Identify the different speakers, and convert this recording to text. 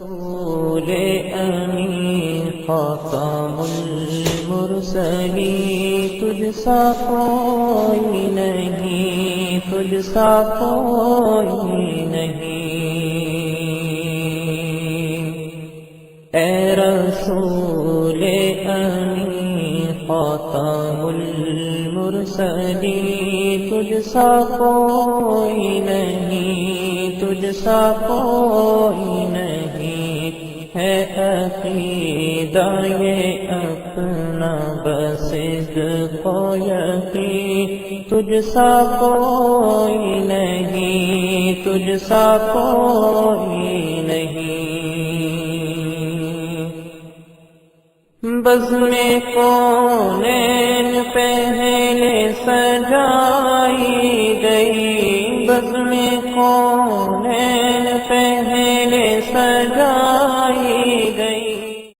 Speaker 1: رسول امین خاتم المرسلین، تجھ سا کوئی نہیں، تجھ سا کوئی نہیں۔ اے رسول امین خاتم المرسلین، تجھ سا کوئی نہیں، تجھ سا کوئی نہیں۔ ہے عقیدہ یہ اپنا بصدق و یقین، تجھ سا کوئی نہیں، تجھ سا کوئی نہیں۔ بزم کونین پہلے سجائی گئی، بزم کونین پہلے سجائی گئی،